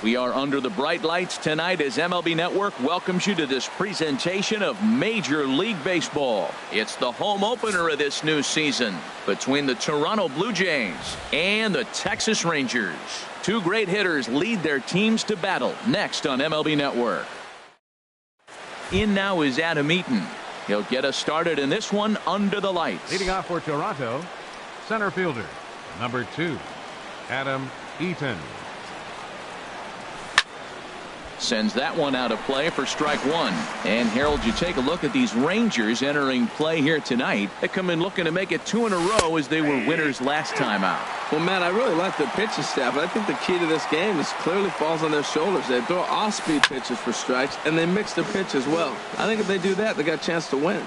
We are under the bright lights tonight as MLB Network welcomes you to this presentation of Major League Baseball. It's the home opener of this new season between the Toronto Blue Jays and the Texas Rangers. Two great hitters lead their teams to battle next on MLB Network. In now is Adam Eaton. He'll get us started in this one under the lights. Leading off for Toronto, center fielder, number 2, Adam Eaton. Sends that one out of play for strike one. And Harold, you take a look at these Rangers entering play here tonight. They come in looking to make it 2 in a row as they were winners last time out. Well, Matt, I really like their pitching staff. I think the key to this game is clearly falls on their shoulders. They throw off-speed pitches for strikes, and they mix their pitch as well. I think if they do that, they got a chance to win.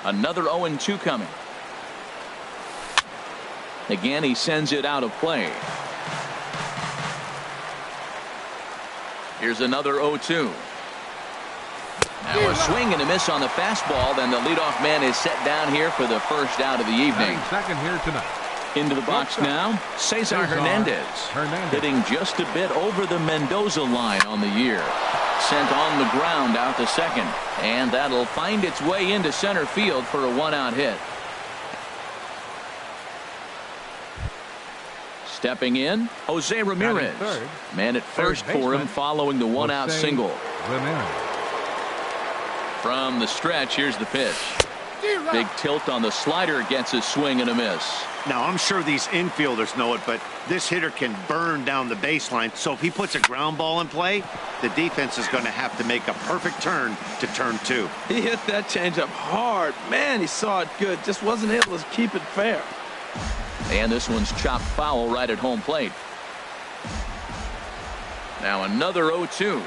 Another 0-2 coming. Again, he sends it out of play. Here's another 0-2. Now a swing and a miss on the fastball. Then the leadoff man is set down here for the first out of the evening. Second here tonight. Into the box now, Cesar Hernandez. Hitting just a bit over the Mendoza line on the year. Sent on the ground out to second. And that'll find its way into center field for a 1-out hit. Stepping in, Jose Ramirez. Man at first for him following the 1-out single. From the stretch, here's the pitch. Big tilt on the slider, gets a swing and a miss. Now, I'm sure these infielders know it, but this hitter can burn down the baseline. So if he puts a ground ball in play, the defense is going to have to make a perfect turn to turn 2. He hit that changeup hard. Man, he saw it good. Just wasn't able to keep it fair. And this one's chopped foul right at home plate. Now another 0-2.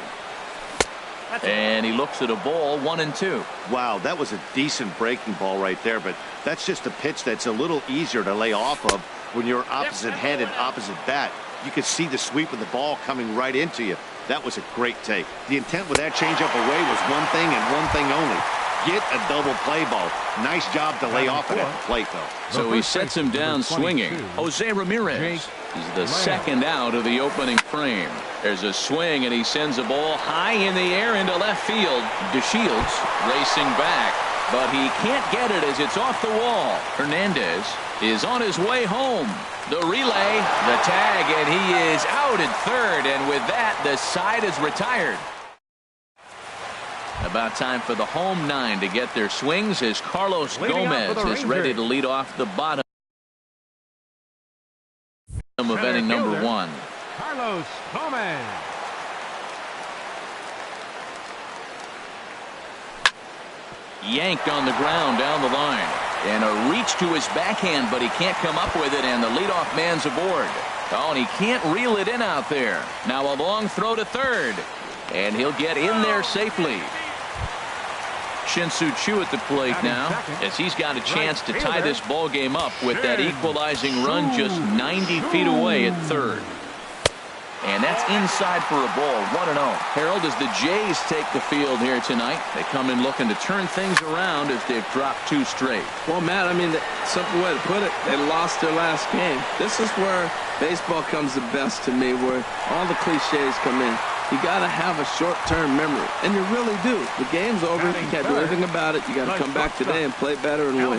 And he looks at a ball, 1-2. Wow, that was a decent breaking ball right there, but that's just a pitch that's a little easier to lay off of when you're opposite handed, opposite bat. You could see the sweep of the ball coming right into you. That was a great take. The intent with that changeup away was one thing and one thing only. Get a double play ball. Nice job to lay off it at the plate, though. So he sets him down swinging. Jose Ramirez is the second out of the opening frame. There's a swing, and he sends a ball high in the air into left field. DeShields racing back, but he can't get it as it's off the wall. Hernandez is on his way home. The relay, the tag, and he is out at third, and with that, the side is retired. About time for the home 9 to get their swings as Carlos Gomez is ready to lead off the bottom of inning number 1. Carlos Gomez. Yanked on the ground down the line. And a reach to his backhand, but he can't come up with it, and the leadoff man's aboard. Oh, and he can't reel it in out there. Now a long throw to third. And he'll get in there safely. Shin-Soo Choo at the plate now as he's got a chance to tie this ball game up with that equalizing run just 90 feet away at third. And that's inside for a ball, 1-0. Harold, as the Jays take the field here tonight, they come in looking to turn things around as they've dropped 2 straight. Well, Matt, I mean, the simple way to put it, they lost their last game. This is where baseball comes the best to me, where all the cliches come in. You got to have a short-term memory, and you really do. The game's over. You can't do anything about it. You got to come back today and play better and win.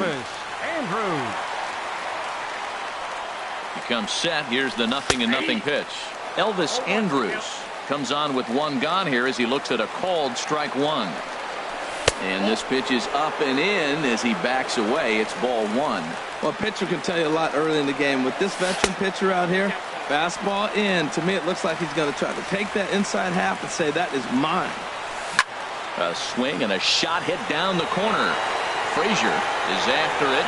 He comes set. Here's the 0-0 pitch. Elvis Andrus comes on with 1 gone here as he looks at a called strike 1. And this pitch is up and in as he backs away. It's ball 1. Well, a pitcher can tell you a lot early in the game. With this veteran pitcher out here, fastball in. To me, it looks like he's going to try to take that inside half and say, that is mine. A swing and a shot hit down the corner. Frazier is after it.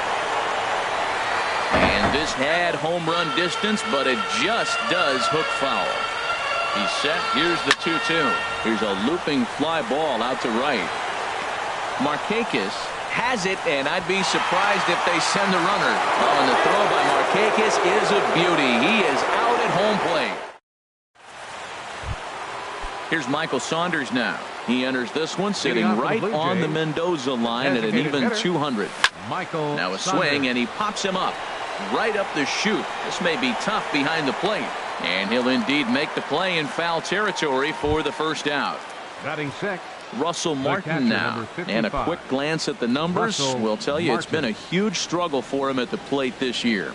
And this had home run distance, but it just does hook foul. He's set. Here's the 2-2. Here's a looping fly ball out to right. Markakis has it, and I'd be surprised if they send the runner. Oh, and the throw by Markakis is a beauty. He is out at home plate. Here's Michael Saunders now. He enters this one sitting right on the Mendoza line at an even 200. Now a swing, and he pops him up. right up the chute. This may be tough behind the plate. And he'll indeed make the play in foul territory for the first out. Batting sixth, Russell Martin now. And a quick glance at the numbers will tell you it's been a huge struggle for him at the plate this year.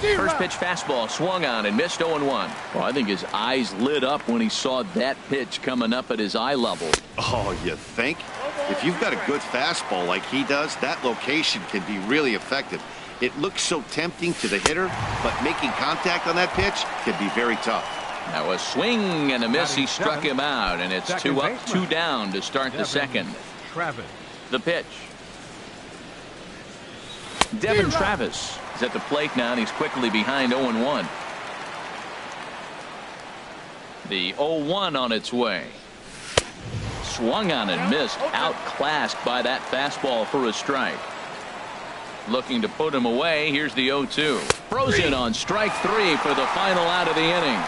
First pitch fastball swung on and missed 0-1. Well, I think his eyes lit up when he saw that pitch coming up at his eye level. Oh, you think? If you've got a good fastball like he does, that location can be really effective. It looks so tempting to the hitter, but making contact on that pitch can be very tough. Now a swing and a miss. He struck him out, and it's 2 up, 2 down to start the second. The pitch. Devin Travis is at the plate now, and he's quickly behind 0-1. The 0-1 on its way. Swung on and missed. Outclassed by that fastball for a strike. Looking to put him away. Here's the 0-2. Frozen on strike 3 for the final out of the inning.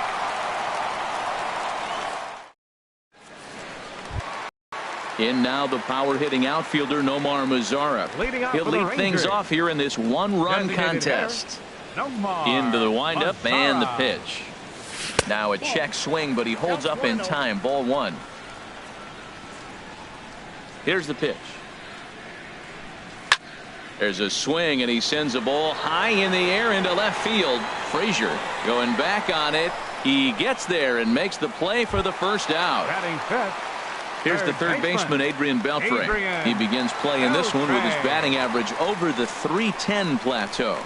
In now the power-hitting outfielder Nomar Mazara. He'll lead things off here in this one-run contest. Into the windup and the pitch. Now a check swing, but he holds up in time. Ball 1. Here's the pitch. There's a swing, and he sends a ball high in the air into left field. Frazier going back on it. He gets there and makes the play for the first out. Here's the third baseman, Adrian Beltre. He begins play in this one with his batting average over the .310 plateau.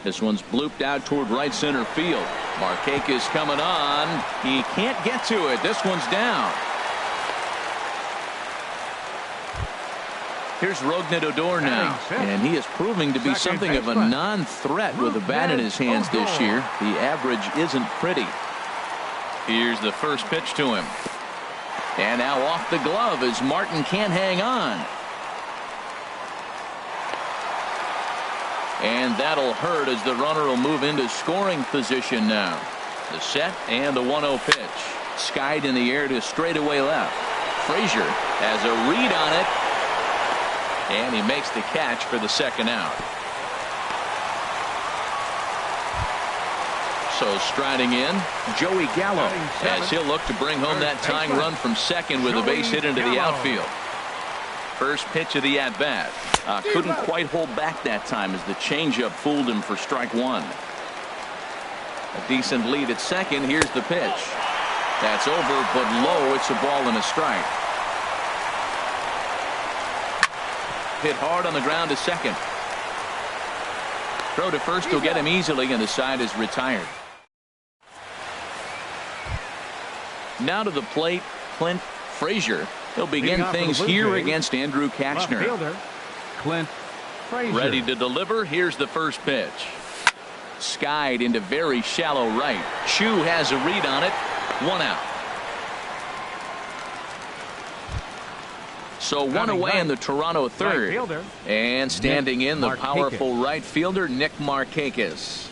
This one's blooped out toward right center field. Markakis coming on. He can't get to it. This one's down. Here's Rougned Odor now, and he is proving to be something of a non-threat with a bat in his hands this year. The average isn't pretty. Here's the first pitch to him. And now off the glove as Martin can't hang on. And that'll hurt as the runner will move into scoring position now. The set and the 1-0 pitch. Skied in the air to straightaway left. Frazier has a read on it. And he makes the catch for the second out. So striding in, Joey Gallo, as he'll look to bring home that tying run from second with a base hit into the outfield. First pitch of the at-bat. Couldn't quite hold back that time as the changeup fooled him for strike 1. A decent lead at second. Here's the pitch. That's over, but low. It's a ball and a strike. Hit hard on the ground to second. Throw to first will get him easily, and the side is retired. Now to the plate, Clint Frazier. He'll begin things here against Andrew Kachner. Clint Frazier. Ready to deliver. Here's the first pitch. Skied into very shallow right. Chu has a read on it. 1 out. So 1 away in the Toronto third. And standing in the powerful right fielder, Nick Markakis.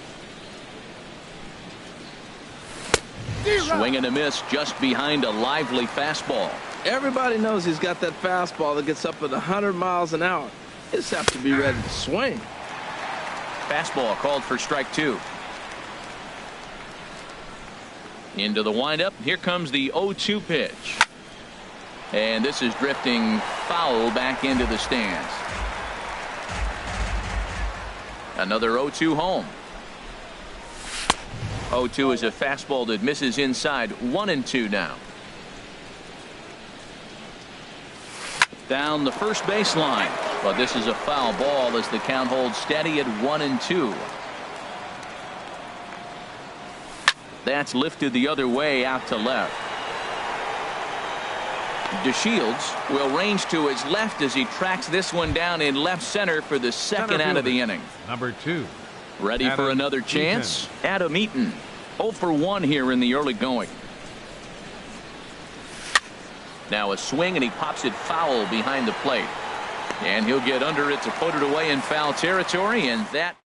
Swing and a miss just behind a lively fastball. Everybody knows he's got that fastball that gets up at 100 miles an hour. He just have to be ready to swing. Fastball called for strike 2. Into the windup. Here comes the 0-2 pitch. And this is drifting foul back into the stands. Another 0-2 home. 0-2 is a fastball that misses inside. 1-2 now. Down the first baseline. But this is a foul ball as the count holds steady at 1-2. That's lifted the other way out to left. DeShields will range to his left as he tracks this one down in left center for the second out of the inning. Number 2. Ready for another chance? Adam Eaton. 0 for 1 here in the early going. Now a swing, and he pops it foul behind the plate. And he'll get under it to put it away in foul territory, and that.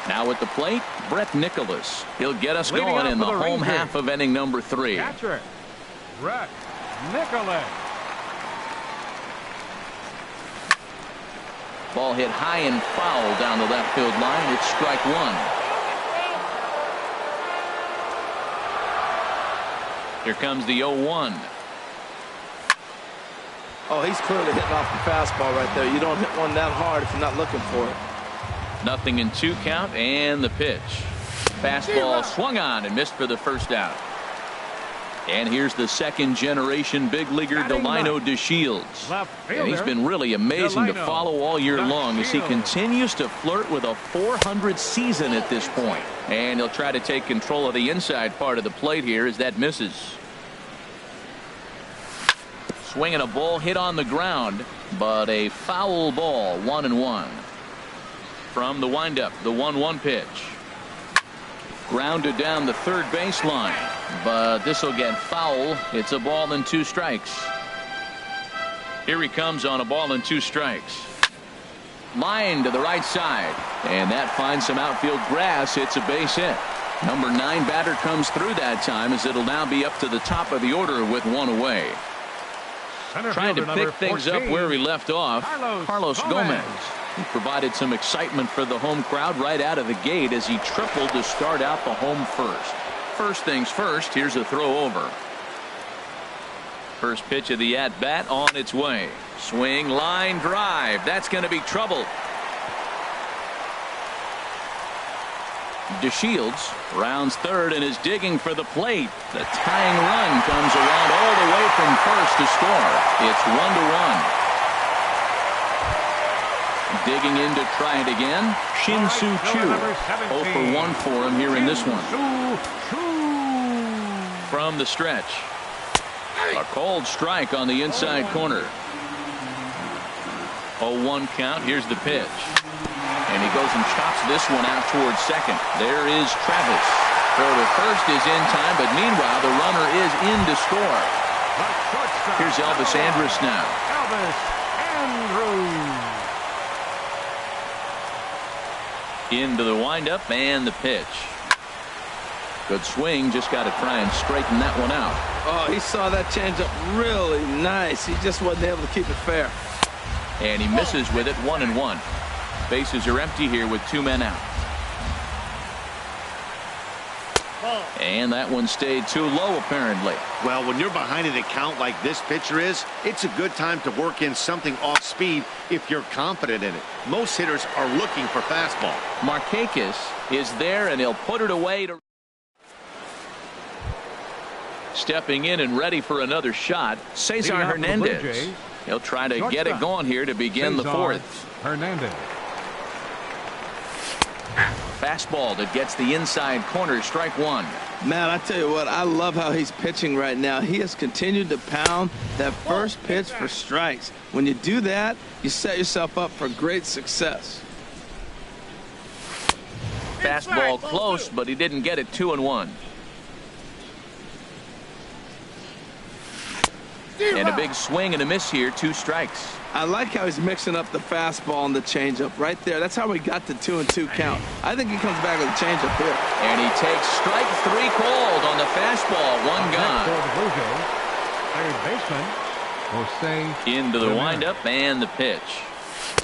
Now at the plate, Brett Nicholas. He'll get us going in the home half of inning number 3. Catcher, Brett Nicholas. Ball hit high and foul down the left field line. It's strike one. Here comes the 0-1. Oh, he's clearly hitting off the fastball right there. You don't hit one that hard if you're not looking for it. 0-2 count, and the pitch. Fastball swung on and missed for the first out. And here's the second generation big leaguer Delino DeShields. And he's been really amazing to follow all year long as he continues to flirt with a .400 season at this point. And he'll try to take control of the inside part of the plate here as that misses. Swinging a ball hit on the ground, but a foul ball. 1-1. From the windup, the 1-1 pitch. Grounded down the third baseline, but this will get foul. It's a ball and 2 strikes. Here he comes on a ball and 2 strikes. Line to the right side, and that finds some outfield grass. It's a base hit. Number 9 batter comes through that time, as it'll now be up to the top of the order with 1 away. Trying to pick things up where we left off, Carlos Gomez. He provided some excitement for the home crowd right out of the gate as he tripled to start out the home first. First things first, here's a throw over. First pitch of the at-bat on its way. Swing, line drive. That's going to be trouble. DeShields rounds third and is digging for the plate. The tying run comes around all the way from first to score. It's 1-1. Digging in to try it again, Shin-Soo Choo. 0 for 1 for him here in this one. From the stretch. A called strike on the inside corner. 0-1 count. Here's the pitch. And he goes and chops this one out towards second. There is Travis. Throw to first is in time, but meanwhile the runner is in to score. Here's Elvis Andrus now. Elvis Andrus. Into the windup and the pitch. Good swing. Just got to try and straighten that one out. Oh, he saw that changeup really nice. He just wasn't able to keep it fair. And he misses with it. 1-1. Bases are empty here with 2 men out. And that one stayed too low apparently. Well, when you're behind an account like this pitcher is, it's a good time to work in something off speed if you're confident in it. Most hitters are looking for fastball. Markakis is there and he'll put it away. Stepping in and ready for another shot, Cesar Hernandez. He'll try to get it going here to begin the fourth. Hernandez. Fastball that gets the inside corner. Strike one. Man, I tell you what, I love how he's pitching right now. He has continued to pound that first pitch for strikes. When you do that, you set yourself up for great success. Fastball close, but he didn't get it. 2-1. And a big swing and a miss here. 2 strikes. I like how he's mixing up the fastball and the changeup right there. That's how we got the 2-2 count. I think he comes back with a changeup here. And he takes strike 3 called on the fastball. 1 gone. For the Blue Jays, third baseman, Jose. Into the windup and the pitch.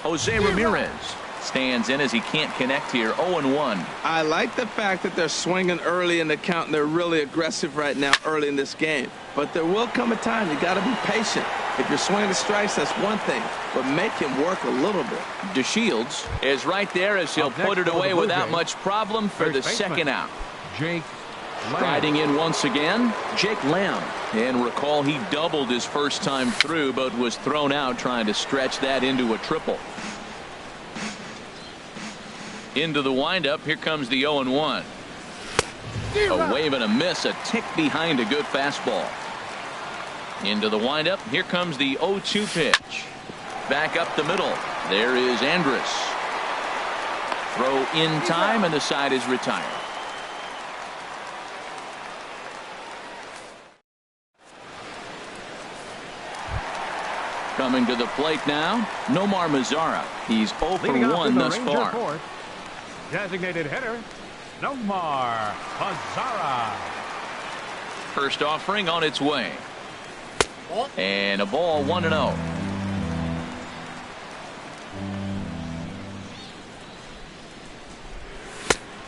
Jose Ramirez stands in as he can't connect here. 0-1. I like the fact that they're swinging early in the count and they're really aggressive right now early in this game. But there will come a time you got to be patient. If you're swinging the strikes, that's one thing, but make him work a little bit. DeShields is right there as he'll put it away without much problem for the second out. Jake Riding in once again, Jake Lamb. And recall he doubled his first time through, but was thrown out trying to stretch that into a triple. Into the windup. Here comes the 0-1. A wave and a miss, a tick behind a good fastball. Into the windup. Here comes the 0-2 pitch. Back up the middle. There is Andrus. Throw in time, and the side is retired. Coming to the plate now, Nomar Mazara. He's 0 for 1 thus far. Fourth, designated hitter, Nomar Mazara. First offering on its way. And a ball 1-0.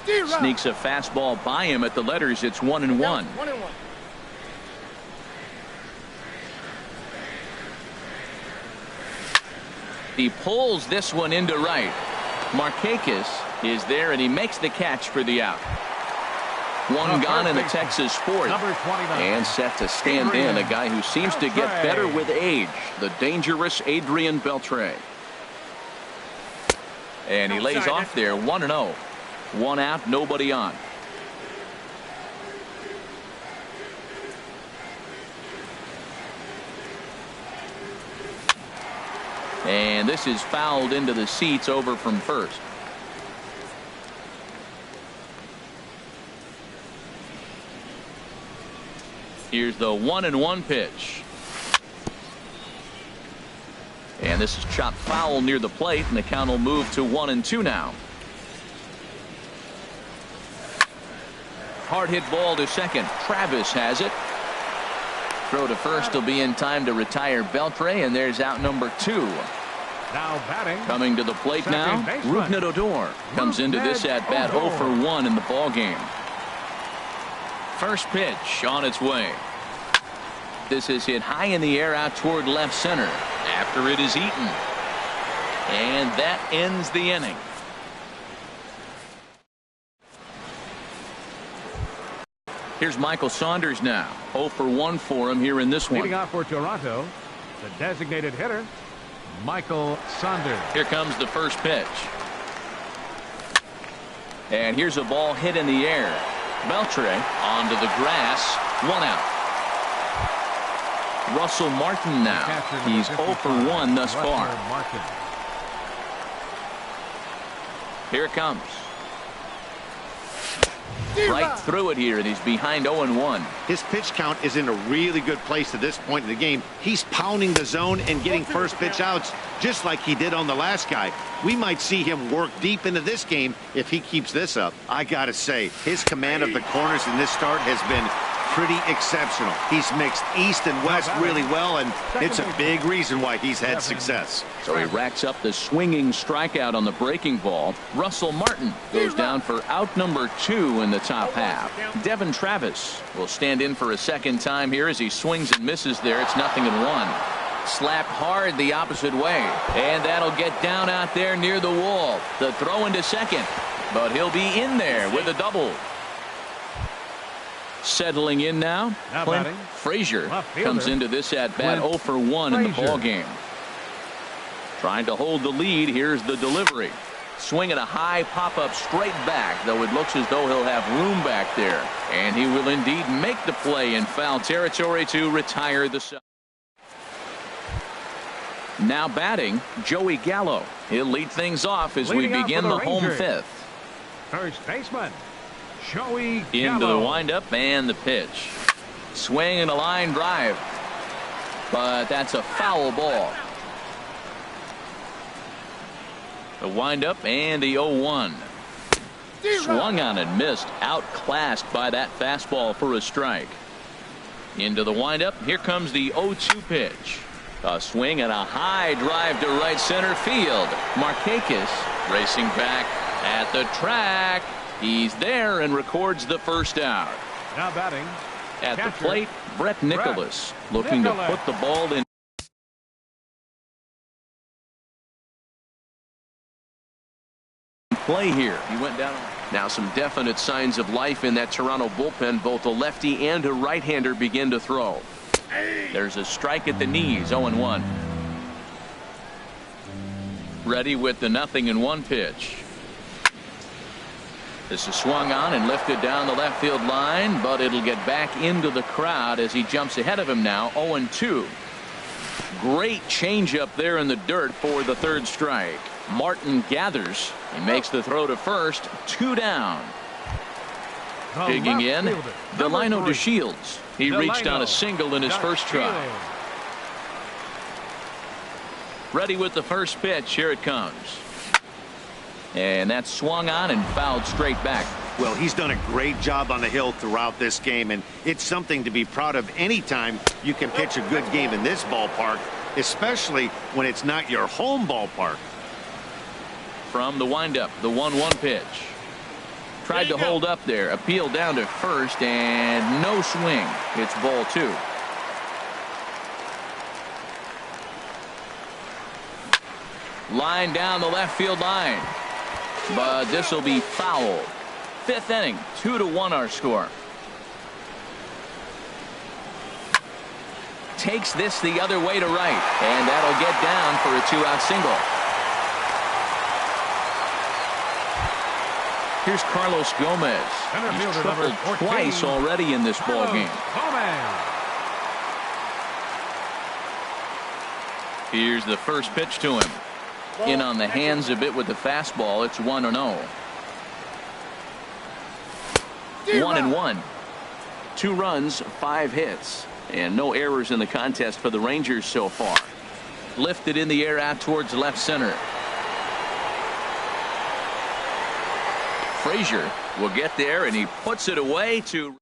Sneaks a fastball by him at the letters. It's 1-1. He pulls this one into right. Markakis is there, and he makes the catch for the out. One gone in the Texas fourth. And set to stand in, a guy who seems to get better with age, the dangerous Adrian Beltre. And he lays off there, 1-0. One out, nobody on. And this is fouled into the seats over from first. Here's the 1-1 pitch. And this is chopped foul near the plate, and the count will move to 1-2 now. Hard hit ball to second. Travis has it. Throw to first will be in time to retire Beltre, and there's out number 2. Now batting. Coming to the plate now, Rougned Odor comes into this at bat 0 for 1 in the ball game. First pitch on its way. This is hit high in the air out toward left center after it is eaten. And that ends the inning. Here's Michael Saunders now. 0 for 1 for him here in this one. Leading off for Toronto, the designated hitter, Michael Saunders. Here comes the first pitch. And here's a ball hit in the air. Beltre onto the grass. 1 out. Russell Martin now. He's 0 for 1 thus far. Here it comes. Right through it here, and he's behind 0-1. His pitch count is in a really good place at this point in the game. He's pounding the zone and getting first pitch outs just like he did on the last guy. We might see him work deep into this game if he keeps this up. I gotta say, his command of the corners in this start has been pretty exceptional. He's mixed east and west really well, and it's a big reason why he's had success. So he racks up the swinging strikeout on the breaking ball. Russell Martin goes down for out number 2 in the top half. Devin Travis will stand in for a second time here as he swings and misses there. It's 0-1. Slapped hard the opposite way, and that'll get down out there near the wall. The throw into second, but he'll be in there with a double. Settling in now, Clint Frazier comes into this at bat 0 for 1 in the ball game. Trying to hold the lead. Here's the delivery. Swinging a high pop-up straight back, though it looks as though he'll have room back there. And he will indeed make the play in foul territory to retire the side. Now batting, Joey Gallo. He'll lead things off as we begin the home fifth. First baseman, Joey Gallo. Into the windup and the pitch. Swing and a line drive. But that's a foul ball. The windup and the 0-1. Swung on and missed. Outclassed by that fastball for a strike. Into the windup. Here comes the 0-2 pitch. A swing and a high drive to right center field. Markakis racing back at the track. He's there and records the first out. Now batting at the plate, Brett Nicholas looking to put the ball in play here. He went down. Now some definite signs of life in that Toronto bullpen. Both a lefty and a right-hander begin to throw. There's a strike at the knees. 0-1. Ready with the 0-1 pitch. This is swung on and lifted down the left field line, but it'll get back into the crowd as he jumps ahead of him now. 0-2. Great changeup there in the dirt for the third strike. Martin gathers. He makes the throw to first. 2 down. Digging in, Delino DeShields. He reached on a single in his first try. Ready with the first pitch. Here it comes. And that's swung on and fouled straight back. Well, he's done a great job on the hill throughout this game, and it's something to be proud of anytime you can pitch a good game in this ballpark, especially when it's not your home ballpark. From the windup, the 1-1 pitch. Tried to hold up there. Appeal down to first, and no swing. It's ball 2. Line down the left field line. But this will be foul. 5th inning, 2-1 our score. Takes this the other way to right, and that'll get down for a 2-out single. Here's Carlos Gomez. He's tripled twice already in this ball game. Here's the first pitch to him. In on the hands a bit with the fastball. It's 1-0. 1-1. 2 runs, 5 hits, and no errors in the contest for the Rangers so far. Lifted in the air out towards left center. Frazier will get there, and he puts it away to.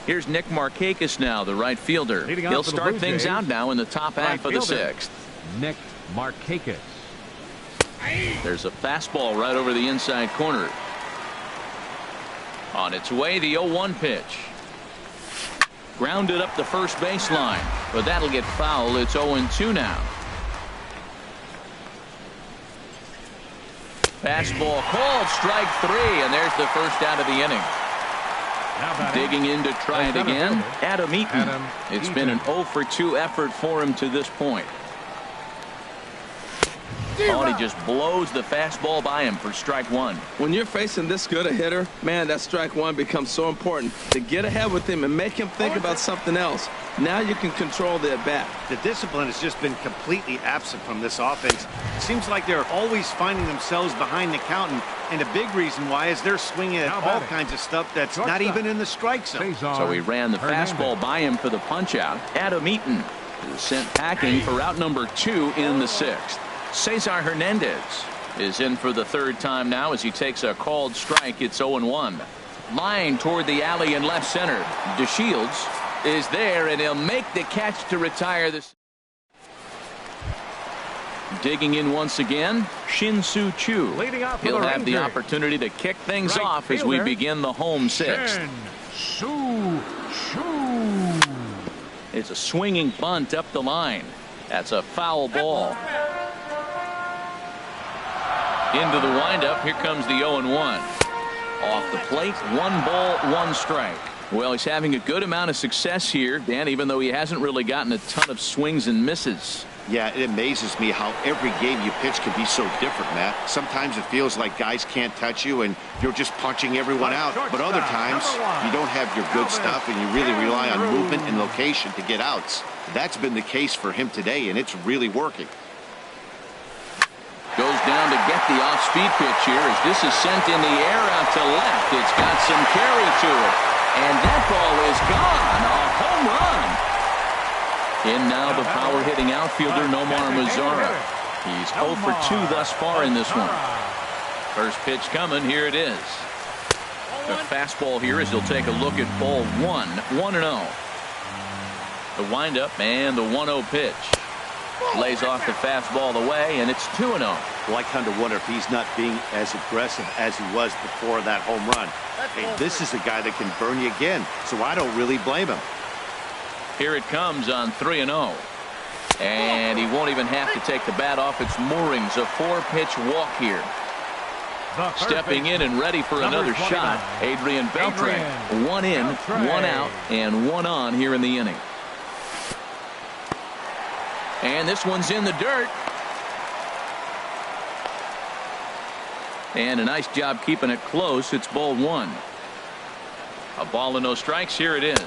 Here's Nick Markakis now, the right fielder. He'll start things out now in the top half of the 6th. Nick Markakis. There's a fastball right over the inside corner. On its way, the 0-1 pitch. Grounded up the first baseline, but that'll get foul. It's 0-2 now. Fastball called, strike 3, and there's the first out of the inning. Digging in to try it again, Adam Eaton. It's been an 0-for-2 effort for him to this point. Oh, and he just blows the fastball by him for strike 1. When you're facing this good a hitter, man, that strike 1 becomes so important to get ahead with him and make him think about something else. Now you can control the at-bat. The discipline has just been completely absent from this offense. It seems like they're always finding themselves behind the count, and a big reason why is they're swinging at all kinds of stuff that's not even in the strike zone. So he ran the fastball by him for the punch-out. Adam Eaton is sent packing for out number 2 in the 6th. Cesar Hernandez is in for the 3rd time now as he takes a called strike. It's 0-1. Line toward the alley in left center. DeShields is there, and he'll make the catch to retire this. Digging in once again, Shin-Soo Choo. He'll have the opportunity to kick things off as we begin the home 6th. Shin-Soo Choo. It's a swinging bunt up the line. That's a foul ball. Into the windup. Here comes the 0-1. Off the plate, 1 ball, 1 strike. Well, he's having a good amount of success here, Dan, even though he hasn't really gotten a ton of swings and misses. Yeah, it amazes me how every game you pitch can be so different, Matt. Sometimes it feels like guys can't touch you and you're just punching everyone out. But other times you don't have your good stuff and you really rely on movement and location to get outs. That's been the case for him today, and it's really working. Goes down to get the off-speed pitch here as this is sent in the air out to left. It's got some carry to it. And that ball is gone. A home run. In now the power-hitting outfielder Nomar Mazara. He's 0 for 2 thus far in this one. First pitch coming. Here it is. The fastball here as he'll take a look at ball 1. 1-0. The windup and the 1-0 pitch. Lays off the fastball away, and it's 2-0. Well, I kind of wonder if he's not being as aggressive as he was before that home run. Hey, this is a guy that can burn you again, so I don't really blame him. Here it comes on 3-0. And he won't even have to take the bat off its moorings. A 4-pitch walk here. Stepping in and ready for another shot, Adrian Beltre. 1 in, 1 out, and 1 on here in the inning. And this one's in the dirt. And a nice job keeping it close. It's ball 1. A ball and no strikes. Here it is.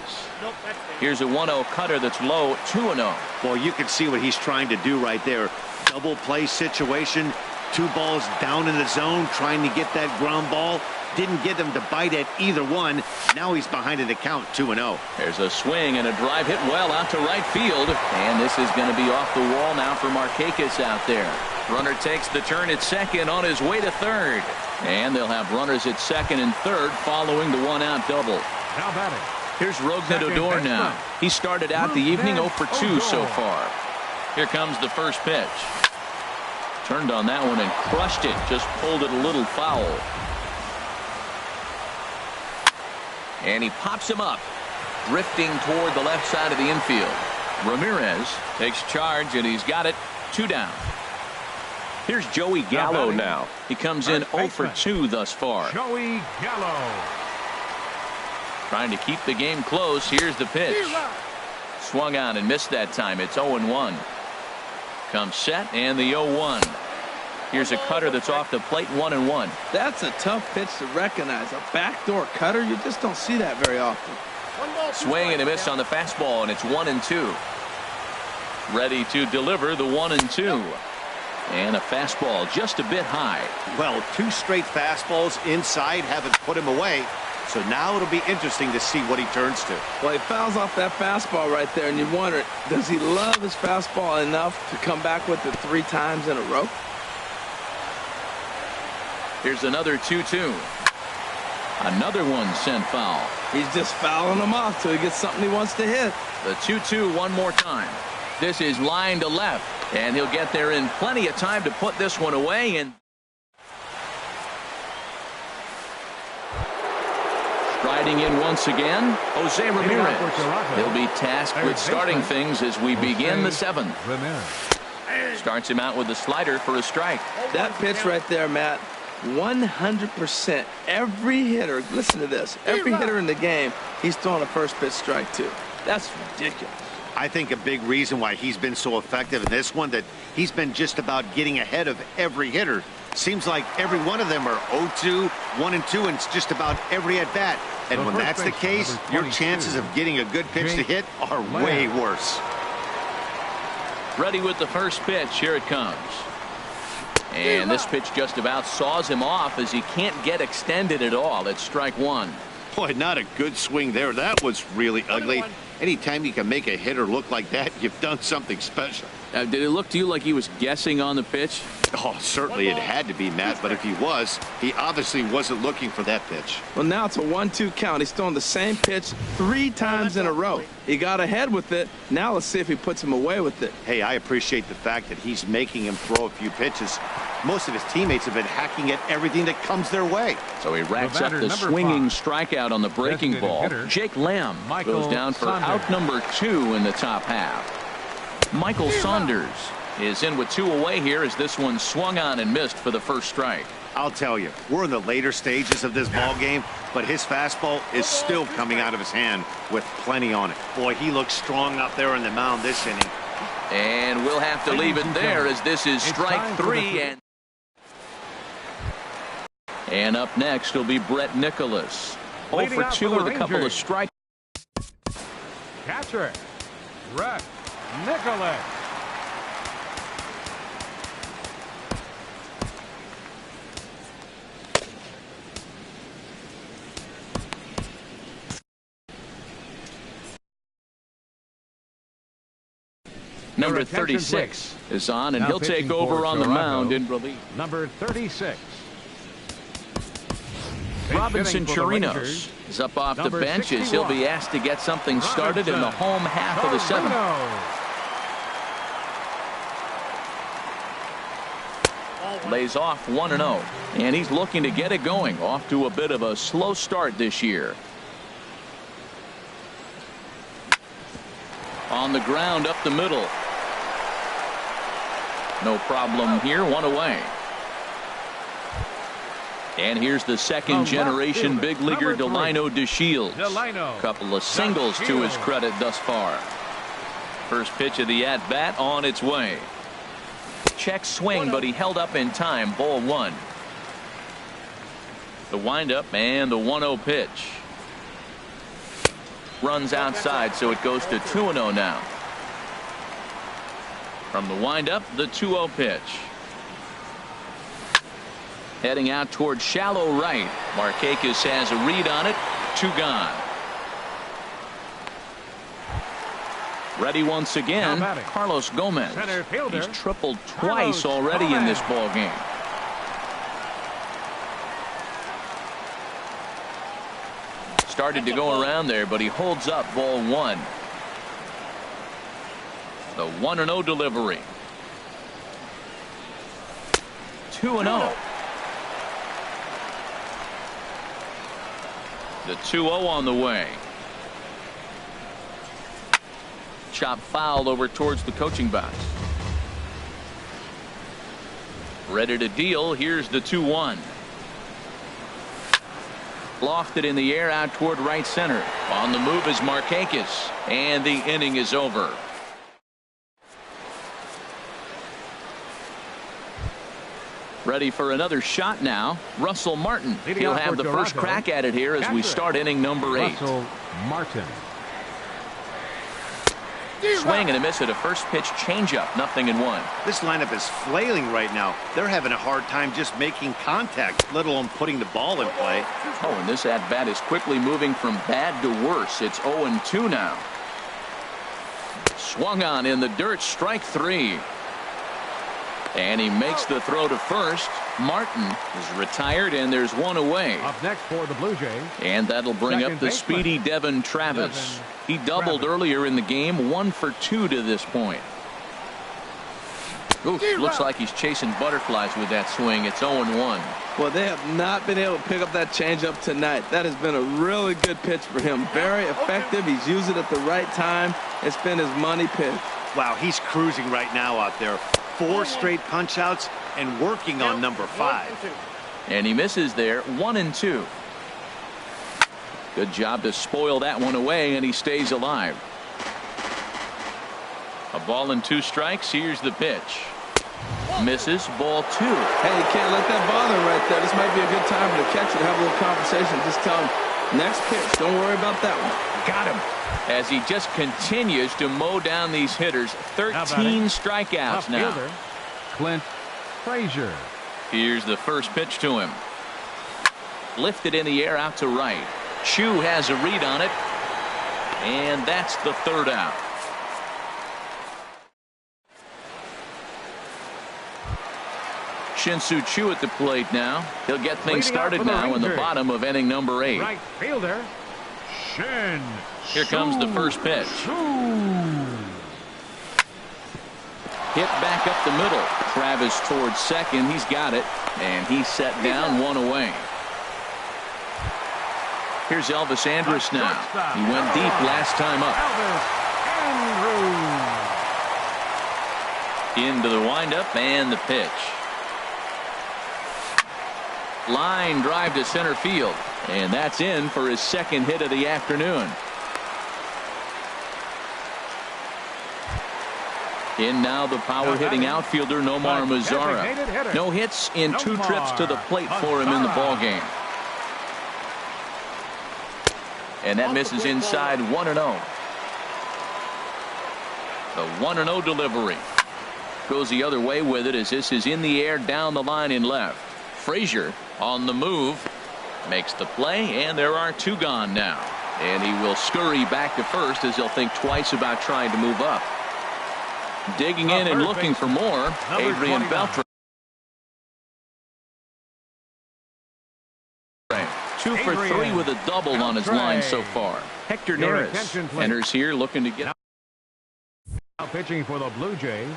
Here's a 1-0 cutter that's low. 2-0. Well, you can see what he's trying to do right there. Double play situation. 2 balls down in the zone, trying to get that ground ball. Didn't get him to bite at either one. Now he's behind in the count, 2-0. There's a swing and a drive hit well out to right field. And this is going to be off the wall now for Markakis out there. Runner takes the turn at second on his way to third. And they'll have runners at second and third following the 1-out double. Now batting. Here's Rougned Odor now. He started out the evening 0 for 2 so far. Here comes the first pitch. Turned on that one and crushed it. Just pulled it a little foul. And he pops him up, drifting toward the left side of the infield. Ramirez takes charge, and he's got it. 2 down. Here's Joey Gallo now. He comes in 0 for 2 thus far. Joey Gallo. Trying to keep the game close. Here's the pitch. Swung on and missed that time. It's 0-1. Comes set, and the 0-1. Here's a cutter that's off the plate. 1-1. That's a tough pitch to recognize. A backdoor cutter, you just don't see that very often. Swing and a miss on the fastball, and it's 1-2. Ready to deliver the 1-2. And a fastball just a bit high. Well, 2 straight fastballs inside haven't put him away. So now it'll be interesting to see what he turns to. Well, he fouls off that fastball right there, and you wonder, does he love his fastball enough to come back with it 3 times in a row? Here's another 2-2. Another one sent foul. He's just fouling them off till he gets something he wants to hit. The 2-2 one more time. This is line to left, and he'll get there in plenty of time to put this one away. And striding in once again, Jose Ramirez. He'll be tasked with starting things as we begin the 7th. Starts him out with a slider for a strike. That pitch right there, Matt, 100%. Every hitter, listen to this, every hitter in the game, he's throwing a first pitch strike to. That's ridiculous. I think a big reason why he's been so effective in this one, that he's been just about getting ahead of every hitter. Seems like every one of them are 0-2, 1-2, and it's just about every at bat. And when that's the case, your chances of getting a good pitch to hit are way worse. Ready with the first pitch. Here it comes. And this pitch just about saws him off as he can't get extended at all. It's strike 1. Boy, not a good swing there. That was really ugly. Anytime you can make a hitter look like that, you've done something special. Did it look to you like he was guessing on the pitch? Oh, certainly it had to be, Matt, but if he was, he obviously wasn't looking for that pitch. Well, now it's a 1-2 count. He's throwing the same pitch 3 times in a row. He got ahead with it. Now let's see if he puts him away with it. Hey, I appreciate the fact that he's making him throw a few pitches. Most of his teammates have been hacking at everything that comes their way. So he racks up the swinging strikeout on the breaking ball. Jake Lamb goes down for out number 2 in the top half. Michael Saunders is in with 2 away here as this one swung on and missed for the first strike. I'll tell you, we're in the later stages of this ball game, but his fastball is still coming out of his hand with plenty on it. Boy, he looks strong up there on the mound this inning. And we'll have to leave it there as this is strike 3. And up next will be Brett Nicholas. 0 for 2 with a couple of strikes. Catcher, Brett Nicholas. Number 36 is on, and he'll take over on the mound in relief. Number 36. Robinson Chirinos is up off the bench as he'll be asked to get something started in the home half of the 7th. Lays off 1-0, and he's looking to get it going. Off to a bit of a slow start this year. On the ground up the middle. No problem here. 1 away. And here's the second generation big leaguer Delino DeShields. Couple of singles to his credit thus far. First pitch of the at bat on its way. Check swing, but he held up in time. Ball 1. The windup and the 1-0 pitch. Runs outside, so it goes to 2-0 now. From the windup, the 2-0 pitch. Heading out toward shallow right. Markakis has a read on it. 2 gone. Ready once again, Carlos Gomez. He's tripled twice already in this ball game. Started to go around there, but he holds up. Ball 1. The 1-0 delivery. 2-0. The 2-0 on the way. Chop foul over towards the coaching box. Ready to deal. Here's the 2-1. Lofted in the air out toward right center. On the move is Markakis. And the inning is over. Ready for another shot now. Russell Martin. He'll have the first crack at it here as we start inning number 8. Russell Martin. Swing and a miss at a first pitch changeup. 0-1. This lineup is flailing right now. They're having a hard time just making contact, let alone putting the ball in play. Oh, and this at-bat is quickly moving from bad to worse. It's 0-2 now. Swung on in the dirt. Strike 3. And he makes the throw to first. Martin is retired, and there's one away. Up next for the Blue Jays. And that'll bring Second up the speedy Devin Travis. He doubled earlier in the game, 1 for 2 to this point. Oof, looks like he's chasing butterflies with that swing. It's 0-1. Well, they have not been able to pick up that changeup tonight. That has been a really good pitch for him. Very effective. He's used it at the right time. It's been his money pitch. Wow, he's cruising right now out there. 4 straight punch outs and working on number 5. And he misses there. 1-2. Good job to spoil that one away, and he stays alive. A ball and 2 strikes. Here's the pitch. Misses. Ball 2. Hey, you can't let that bother him right there. This might be a good time to catch it, have a little conversation. Just tell him, next pitch. Don't worry about that one. Got him. As he just continues to mow down these hitters. 13 strikeouts now. Clint Frazier. Here's the first pitch to him. Lifted in the air out to right. Chu has a read on it. And that's the 3rd out. Shin-Soo Choo at the plate now. He'll get things started now in the bottom of inning number 8. Right fielder. Shin. Here comes the first pitch. Hit back up the middle. Travis towards second. He's got it. And he's set down, 1 away. Here's Elvis Andrus now. He went deep last time up. Into the windup and the pitch. Line drive to center field. And that's in for his second hit of the afternoon. In now the power hitting outfielder Nomar Mazara. No hits in 2 trips to the plate for him in the ballgame. And that misses inside. 1-0. The 1-0 delivery. Goes the other way with it as this is in the air down the line in left. Frazier on the move. Makes the play, and there are 2 gone now. And he will scurry back to first as he'll think twice about trying to move up. Digging in and looking for more, Adrian Beltre. 2 for 3 with a double on his line so far. Hector Neris enters here looking to get out. Now pitching for the Blue Jays,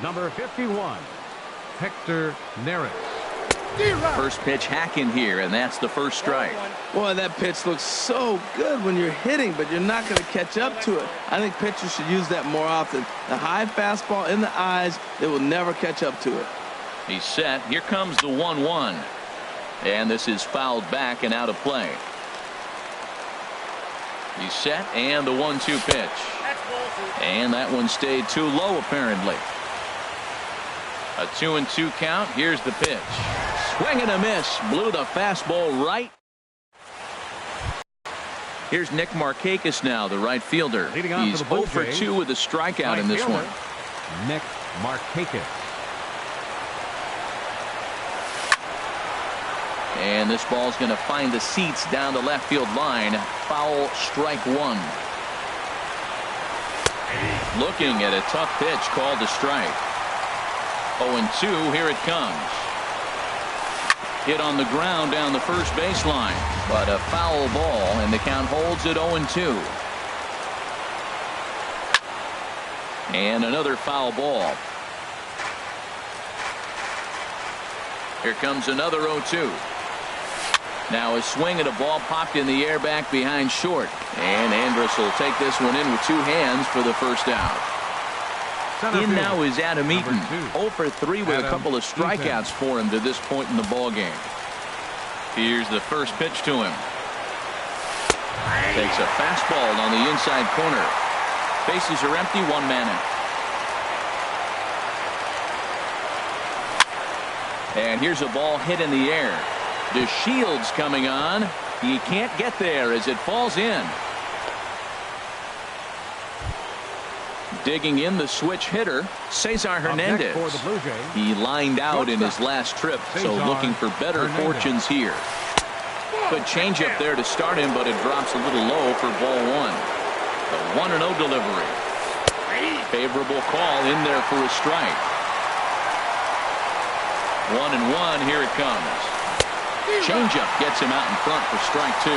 number 51, Hector Neris. First pitch hack in here, and that's the first strike. Boy, that pitch looks so good when you're hitting, but you're not going to catch up to it. I think pitchers should use that more often. The high fastball in the eyes, they will never catch up to it. He's set. Here comes the 1-1. And this is fouled back and out of play. He's set, and the 1-2 pitch. And that one stayed too low, apparently. A 2-2 count. Here's the pitch. Swing and a miss. Blew the fastball right. Here's Nick Markakis now, the right fielder. He's 0 for 2 with a strikeout in this one. Nick Markakis. And this ball's going to find the seats down the left field line. Foul, strike 1. Looking at a tough pitch called a strike. 0-2, here it comes. Hit on the ground down the first baseline, but a foul ball, and the count holds at 0-2. And another foul ball. Here comes another 0-2. Now a swing at a ball popped in the air back behind short. And Andrus will take this one in with 2 hands for the first out. In now is Adam Eaton. 0 for 3 with a couple of strikeouts for him to this point in the ball game. Here's the first pitch to him. Takes a fastball on the inside corner. Bases are empty, 1 man out. And here's a ball hit in the air. DeShields coming on. He can't get there as it falls in. Digging in the switch hitter, Cesar Hernandez. For the Blue Jays, he lined out in his last trip, so looking for better fortunes here. Good changeup there to start him, but it drops a little low for ball 1. The 1-0 delivery. Favorable call in there for a strike. 1-1, here it comes. Changeup gets him out in front for strike 2.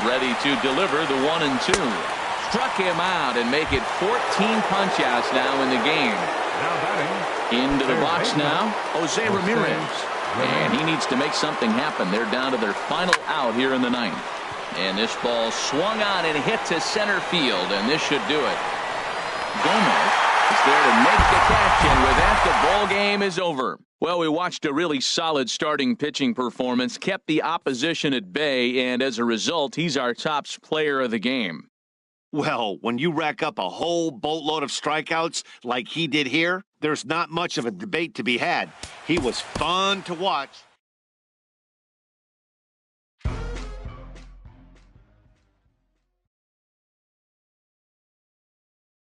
Ready to deliver the 1-2. Struck him out and make it 14 punch-outs now in the game. now batting. Into the box now, Jose Ramirez. And he needs to make something happen. They're down to their final out here in the 9th. And this ball swung on and hit to center field, and this should do it. Gomez is there to make the catch, and with that, the ball game is over. Well, we watched a really solid starting pitching performance, kept the opposition at bay, and as a result, he's our top player of the game. Well, when you rack up a whole boatload of strikeouts like he did here, there's not much of a debate to be had. He was fun to watch.